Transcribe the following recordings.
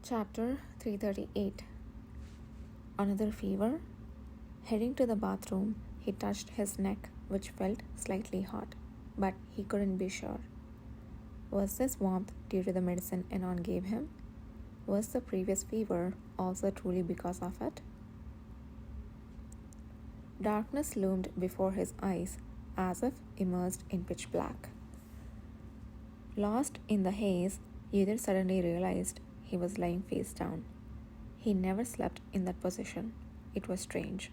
Chapter 338. Another fever? Heading to the bathroom, he touched his neck, which felt slightly hot, but he couldn't be sure. Was this warmth due to the medicine Enon gave him? Was the previous fever also truly because of it? Darkness loomed before his eyes, as if immersed in pitch black. Lost in the haze, Yudhir suddenly realized he was lying face down. He never slept in that position. It was strange.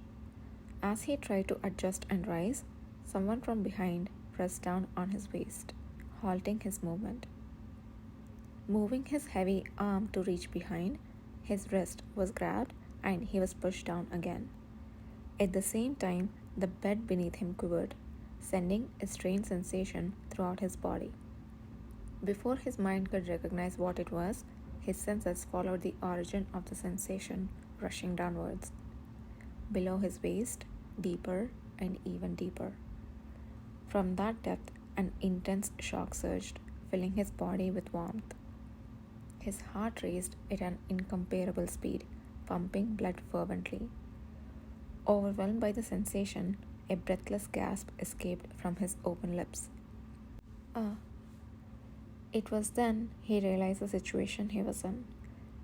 As he tried to adjust and rise, someone from behind pressed down on his waist, halting his movement. Moving his heavy arm to reach behind, his wrist was grabbed and he was pushed down again. At the same time, the bed beneath him quivered, sending a strange sensation throughout his body. Before his mind could recognize what it was, his senses followed the origin of the sensation, rushing downwards. Below his waist, deeper and even deeper. From that depth, an intense shock surged, filling his body with warmth. His heart raced at an incomparable speed, pumping blood fervently. Overwhelmed by the sensation, a breathless gasp escaped from his open lips. Ah! It was then he realized the situation he was in.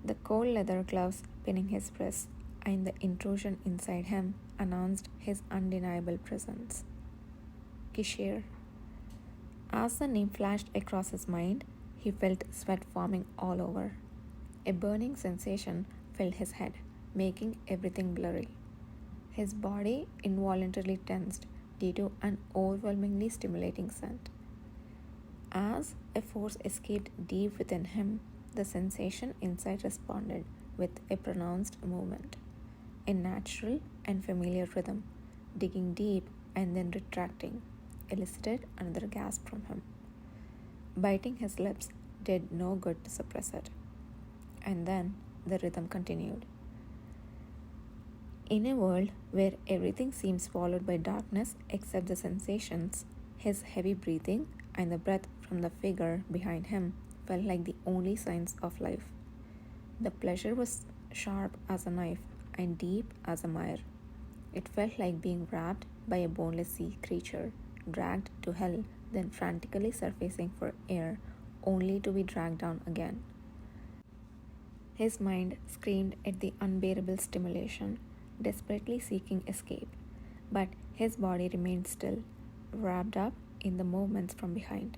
The cold leather gloves pinning his wrists and the intrusion inside him announced his undeniable presence. Kishir. As the name flashed across his mind, he felt sweat forming all over. A burning sensation filled his head, making everything blurry. His body involuntarily tensed due to an overwhelmingly stimulating scent. As a force escaped deep within him, the sensation inside responded with a pronounced movement, a natural and familiar rhythm, digging deep and then retracting, elicited another gasp from him. Biting his lips did no good to suppress it. And then the rhythm continued. In a world where everything seems swallowed by darkness except the sensations, his heavy breathing and the breath from the figure behind him felt like the only signs of life. The pleasure was sharp as a knife and deep as a mire. It felt like being wrapped by a boneless sea creature, dragged to hell, then frantically surfacing for air, only to be dragged down again. His mind screamed at the unbearable stimulation, desperately seeking escape, but his body remained still, wrapped up in the movements from behind.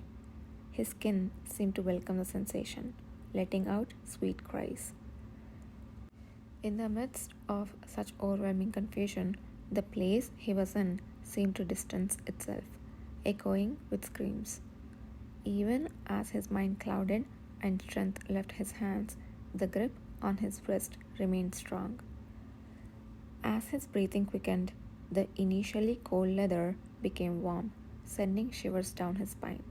His skin seemed to welcome the sensation, letting out sweet cries. In the midst of such overwhelming confusion, the place he was in seemed to distance itself, echoing with screams. Even as his mind clouded and strength left his hands, the grip on his wrist remained strong. As his breathing quickened, the initially cold leather became warm, sending shivers down his spine.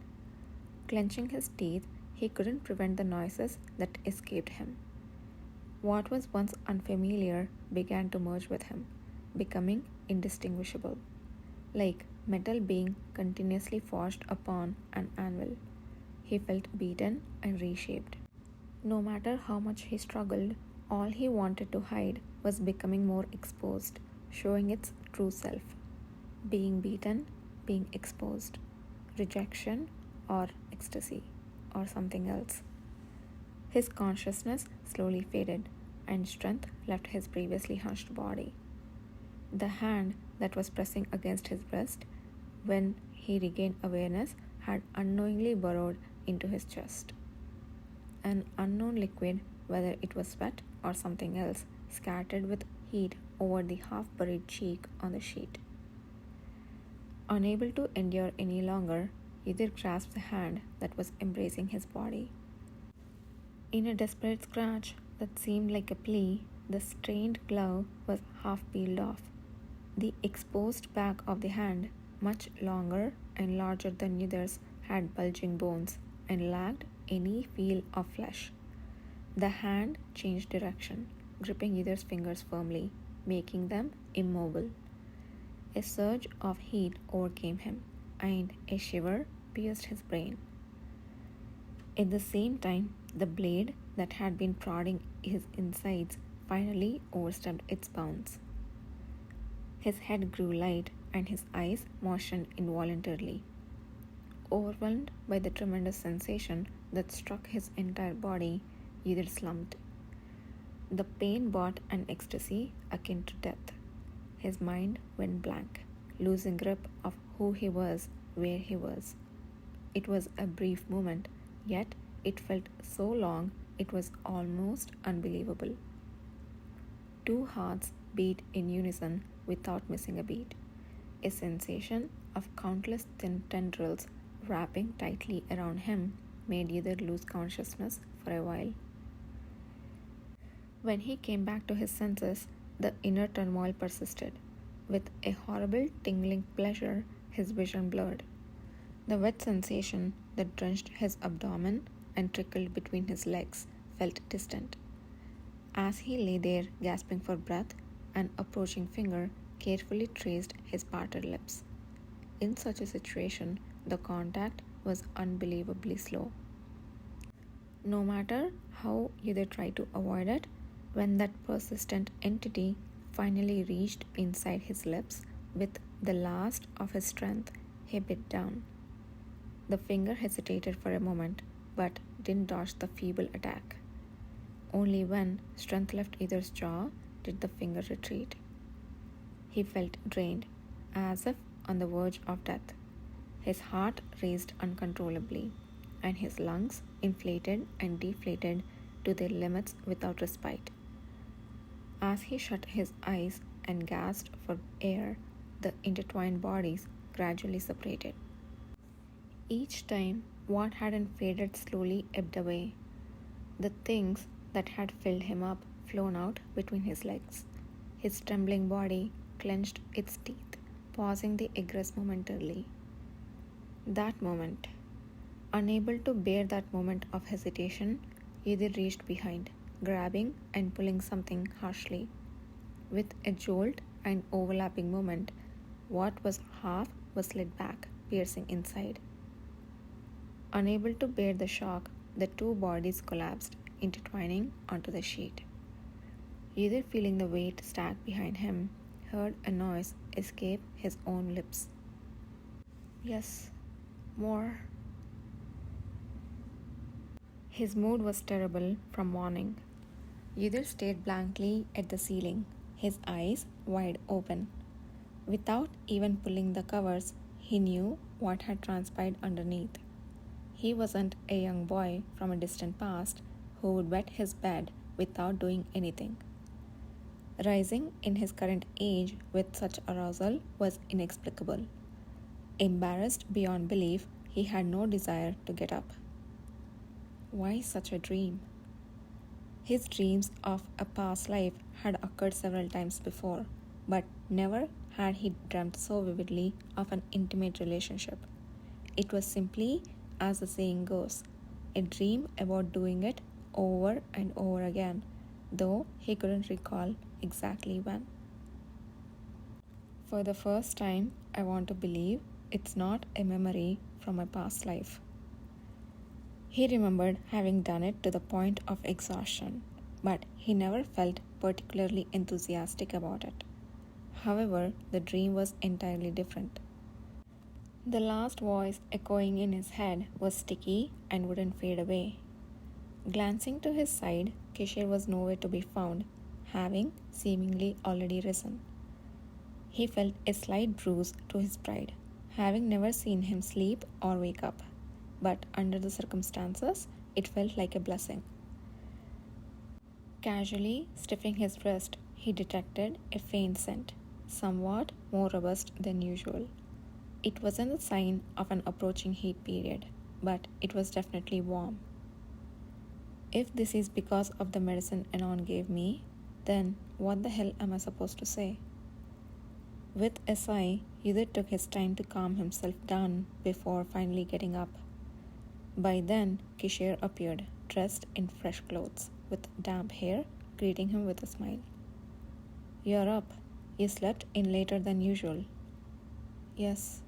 Clenching his teeth, he couldn't prevent the noises that escaped him. What was once unfamiliar began to merge with him, becoming indistinguishable, like metal being continuously forged upon an anvil. He felt beaten and reshaped. No matter how much he struggled, all he wanted to hide was becoming more exposed, showing its true self. Being beaten, being exposed. Rejection or ecstasy or something else. His consciousness slowly faded and strength left his previously hushed body. The hand that was pressing against his breast when he regained awareness had unknowingly burrowed into his chest. An unknown liquid, whether it was sweat or something else, scattered with heat over the half-buried cheek on the sheet. Unable to endure any longer, Yudhir grasped the hand that was embracing his body. In a desperate scratch that seemed like a plea, the strained glove was half peeled off. The exposed back of the hand, much longer and larger than Yudhir's, had bulging bones and lacked any feel of flesh. The hand changed direction, gripping Yudhir's fingers firmly, making them immobile. A surge of heat overcame him, and a shiver pierced his brain. At the same time, the blade that had been prodding his insides finally overstepped its bounds. His head grew light and his eyes moistened involuntarily. Overwhelmed by the tremendous sensation that struck his entire body, Yidil slumped. The pain brought an ecstasy akin to death. His mind went blank, losing grip of who he was, where he was. It was a brief moment, yet it felt so long it was almost unbelievable. Two hearts beat in unison without missing a beat. A sensation of countless thin tendrils wrapping tightly around him made either lose consciousness for a while. When he came back to his senses, the inner turmoil persisted. With a horrible tingling pleasure, his vision blurred. The wet sensation that drenched his abdomen and trickled between his legs felt distant. As he lay there gasping for breath, an approaching finger carefully traced his parted lips. In such a situation, the contact was unbelievably slow. No matter how either tried to avoid it, when that persistent entity finally reached inside his lips with the last of his strength, he bit down. The finger hesitated for a moment, but didn't dodge the feeble attack. Only when strength left either's jaw did the finger retreat. He felt drained, as if on the verge of death. His heart raced uncontrollably, and his lungs inflated and deflated to their limits without respite. As he shut his eyes and gasped for air, the intertwined bodies gradually separated. Each time, what hadn't faded slowly ebbed away. The things that had filled him up flown out between his legs. His trembling body clenched its teeth, pausing the egress momentarily. That moment. Unable to bear that moment of hesitation, Yidil reached behind, grabbing and pulling something harshly. With a jolt and overlapping movement, what was half was slid back, piercing inside. Unable to bear the shock, the two bodies collapsed, intertwining onto the sheet. Either feeling the weight stack behind him, heard a noise escape his own lips. Yes, more. His mood was terrible from morning. Either stared blankly at the ceiling, his eyes wide open. Without even pulling the covers, he knew what had transpired underneath. He wasn't a young boy from a distant past who would wet his bed without doing anything. Rising in his current age with such arousal was inexplicable. Embarrassed beyond belief, he had no desire to get up. Why such a dream? His dreams of a past life had occurred several times before, but never had he dreamt so vividly of an intimate relationship. It was simply, as the saying goes, a dream about doing it over and over again, though he couldn't recall exactly when. For the first time, I want to believe it's not a memory from my past life. He remembered having done it to the point of exhaustion, but he never felt particularly enthusiastic about it. However, the dream was entirely different. The last voice echoing in his head was sticky and wouldn't fade away. Glancing to his side, Kishore was nowhere to be found, having seemingly already risen. He felt a slight bruise to his pride, having never seen him sleep or wake up, but under the circumstances, it felt like a blessing. Casually stiffing his wrist, he detected a faint scent, somewhat more robust than usual. It wasn't a sign of an approaching heat period, but it was definitely warm. If this is because of the medicine Anon gave me, then what the hell am I supposed to say? With a sigh, Yudhit took his time to calm himself down before finally getting up. By then, Kishore appeared, dressed in fresh clothes, with damp hair, greeting him with a smile. "You're up. You slept in later than usual." "Yes."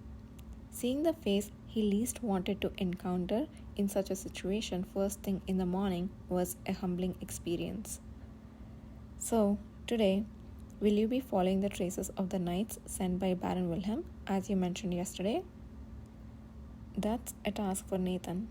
Seeing the face he least wanted to encounter in such a situation first thing in the morning was a humbling experience. So, today, will you be following the traces of the knights sent by Baron Wilhelm, as you mentioned yesterday? That's a task for Nathan,